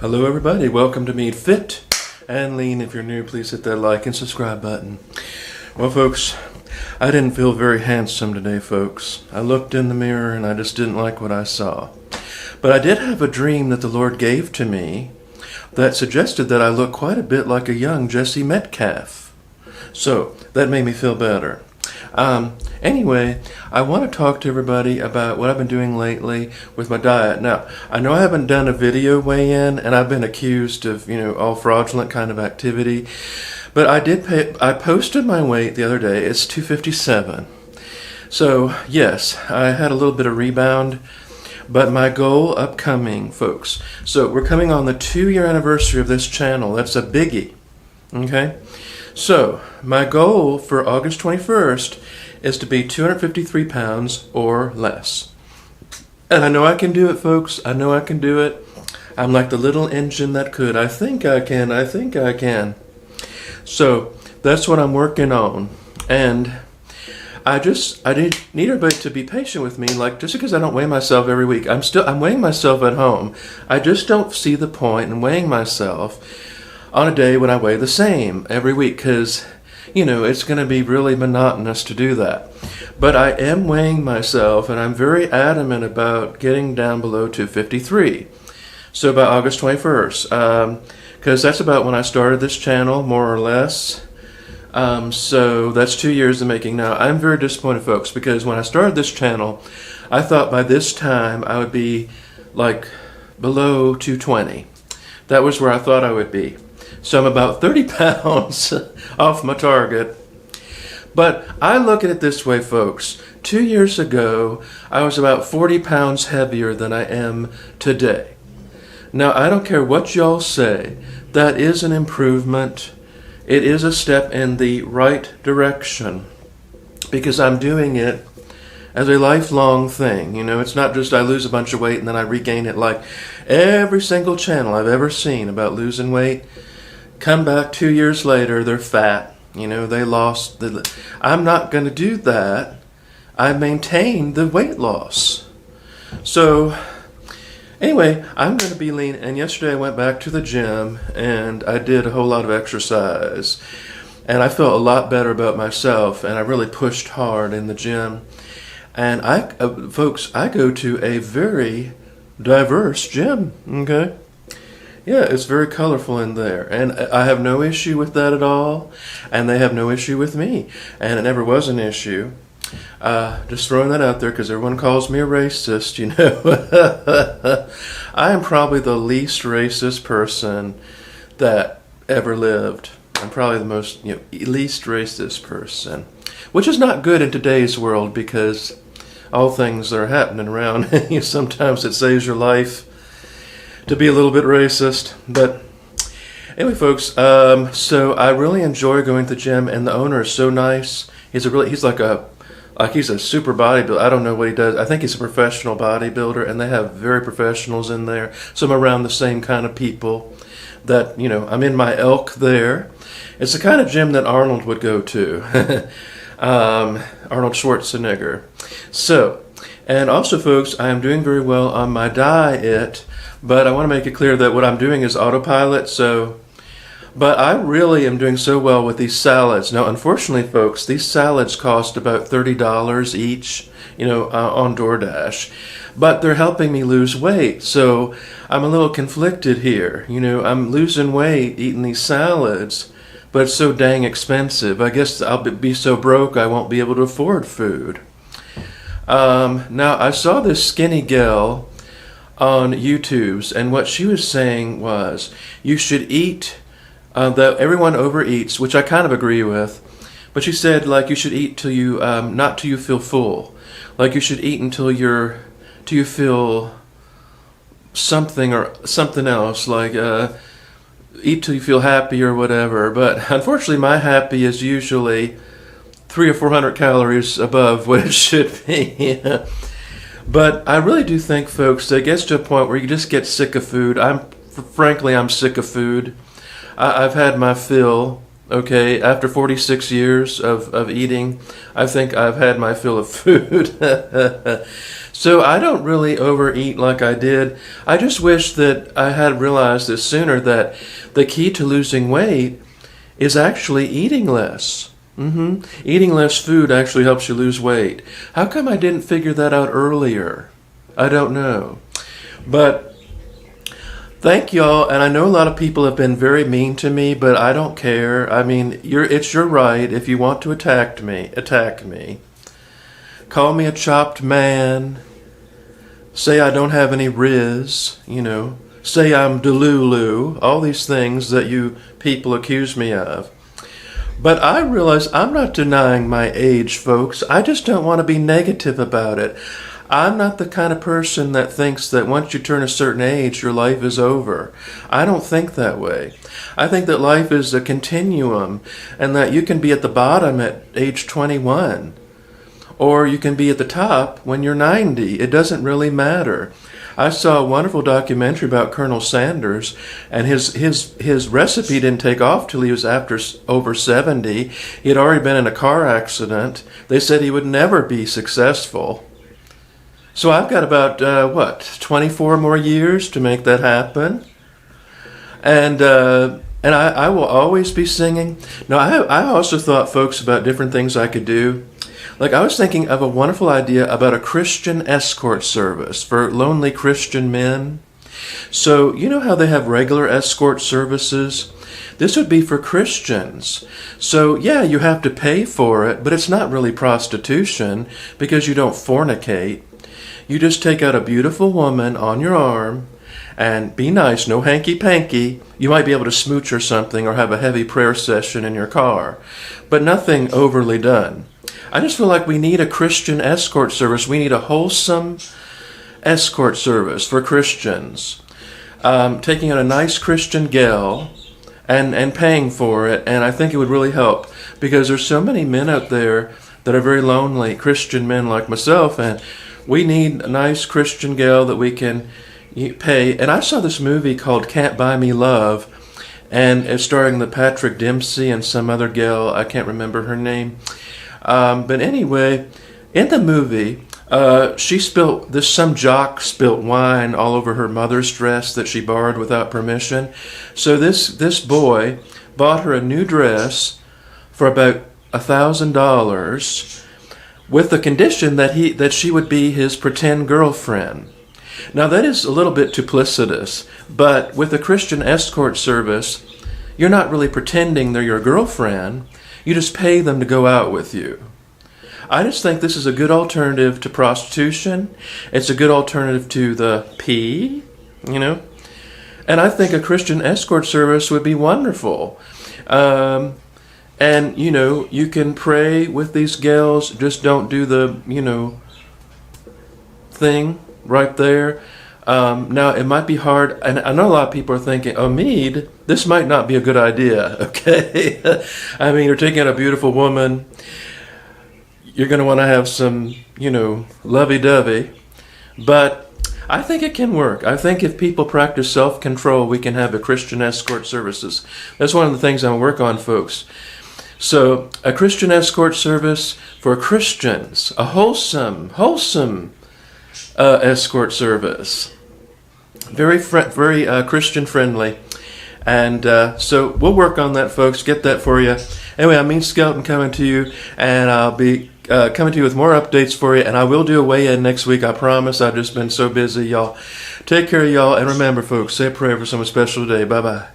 Hello everybody, welcome to Meade Fit and Lean. If you're new, please hit that like and subscribe button. Well folks, I didn't feel very handsome today folks. I looked in the mirror and I just didn't like what I saw. But I did have a dream that the Lord gave to me that suggested that I look quite a bit like a young Jesse Metcalf. So that made me feel better. Anyway, I want to talk to everybody about what I've been doing lately with my diet. Now, I know I haven't done a video weigh-in, and I've been accused of, all fraudulent kind of activity. But I posted my weight the other day. It's 257. So, yes, I had a little bit of rebound. But my goal upcoming, folks. So, we're coming on the 2-year anniversary of this channel. That's a biggie. Okay? So, my goal for August 21st is to be 253 pounds or less. And I know I can do it, folks. I know I can do it. I'm like the little engine that could. I think I can. So, that's what I'm working on. And I need everybody to be patient with me. Like, just because I don't weigh myself every week, I'm weighing myself at home. I just don't see the point in weighing myself on a day when I weigh the same every week, because it's going to be really monotonous to do that. But I am weighing myself, and I'm very adamant about getting down below 253. So by August 21st, because that's about when I started this channel, more or less. So that's 2 years in making. Now, I'm very disappointed, folks, because when I started this channel, I thought by this time I would be like below 220. That was where I thought I would be. So I'm about 30 pounds off my target. But I look at it this way, folks. 2 years ago, I was about 40 pounds heavier than I am today. Now, I don't care what y'all say. That is an improvement. It is a step in the right direction, because I'm doing it as a lifelong thing. It's not just I lose a bunch of weight and then I regain it, like every single channel I've ever seen about losing weight. Come back 2 years later, they're fat. They lost. I'm not going to do that. I maintain the weight loss. So, anyway, I'm going to be lean. And yesterday I went back to the gym and I did a whole lot of exercise. And I felt a lot better about myself. And I really pushed hard in the gym. And folks, I go to a very diverse gym. Okay? Yeah, it's very colorful in there, and I have no issue with that at all, and they have no issue with me, and it never was an issue. Just throwing that out there because everyone calls me a racist, I am probably the least racist person that ever lived. I'm probably the most, least racist person, which is not good in today's world, because all things that are happening around, sometimes it saves your life to be a little bit racist. But anyway, folks, so I really enjoy going to the gym, and the owner is so nice. He's like a super bodybuilder. I don't know what he does. I think he's a professional bodybuilder, and they have very professionals in there. So I'm around the same kind of people that, I'm in my ilk there. It's the kind of gym that Arnold would go to. Arnold Schwarzenegger. So, and also, folks, I am doing very well on my diet. But I want to make it clear that what I'm doing is autopilot, but I really am doing so well with these salads. Now, unfortunately, folks, these salads cost about $30 each, on DoorDash. But they're helping me lose weight, so I'm a little conflicted here. I'm losing weight eating these salads, but it's so dang expensive. I guess I'll be so broke I won't be able to afford food. Now, I saw this skinny gal on YouTube's, and what she was saying was you should eat, that everyone overeats, which I kind of agree with, but she said you should eat till you not till you feel full, like you should eat till you feel something or something else, like eat till you feel happy or whatever. But unfortunately, my happy is usually 300 or 400 calories above what it should be. But I really do think, folks, that it gets to a point where you just get sick of food. Frankly, I'm sick of food. I've had my fill, okay? After 46 years of eating, I think I've had my fill of food. So I don't really overeat like I did. I just wish that I had realized this sooner, that the key to losing weight is actually eating less. Eating less food actually helps you lose weight. How come I didn't figure that out earlier? I don't know. But thank y'all, and I know a lot of people have been very mean to me, but I don't care. I mean, it's your right. If you want to attack me, attack me. Call me a chopped man. Say I don't have any riz, Say I'm delulu. All these things that you people accuse me of. But I realize I'm not denying my age, folks. I just don't want to be negative about it. I'm not the kind of person that thinks that once you turn a certain age, your life is over. I don't think that way. I think that life is a continuum, and that you can be at the bottom at age 21, or you can be at the top when you're 90. It doesn't really matter. I saw a wonderful documentary about Colonel Sanders, and his recipe didn't take off till he was over 70. He had already been in a car accident. They said he would never be successful. So I've got about 24 more years to make that happen, and I will always be singing. Now I also thought, folks, about different things I could do. Like, I was thinking of a wonderful idea about a Christian escort service for lonely Christian men. So, you know how they have regular escort services? This would be for Christians. So, yeah, you have to pay for it, but it's not really prostitution because you don't fornicate. You just take out a beautiful woman on your arm and be nice, no hanky-panky. You might be able to smooch or something, or have a heavy prayer session in your car, but nothing overly done. I just feel like we need a Christian escort service. We need a wholesome escort service for Christians. Taking out a nice Christian gal and paying for it, and I think it would really help, because there's so many men out there that are very lonely, Christian men like myself, and we need a nice Christian gal that we can pay. And I saw this movie called Can't Buy Me Love, and it's starring the Patrick Dempsey and some other gal, I can't remember her name. But anyway, in the movie, some jock spilt wine all over her mother's dress that she borrowed without permission. So this boy bought her a new dress for about $1,000 with the condition that she would be his pretend girlfriend. Now that is a little bit duplicitous, but with a Christian escort service, you're not really pretending they're your girlfriend. You just pay them to go out with you. I just think this is a good alternative to prostitution. It's a good alternative to the P, And I think a Christian escort service would be wonderful. And, you can pray with these gals. Just don't do the, thing right there. Now, it might be hard, and I know a lot of people are thinking, oh, Meade, this might not be a good idea, okay? I mean, you're taking out a beautiful woman. You're going to want to have some, lovey-dovey. But I think it can work. I think if people practice self-control, we can have a Christian escort services. That's one of the things I work on, folks. So, a Christian escort service for Christians, a wholesome escort service. Very Christian friendly. And so we'll work on that, folks. Get that for you. Anyway, I'm Mean Skeleton coming to you, and I'll be coming to you with more updates for you. And I will do a weigh-in next week, I promise. I've just been so busy, y'all. Take care, y'all. And remember, folks, say a prayer for someone special today. Bye-bye.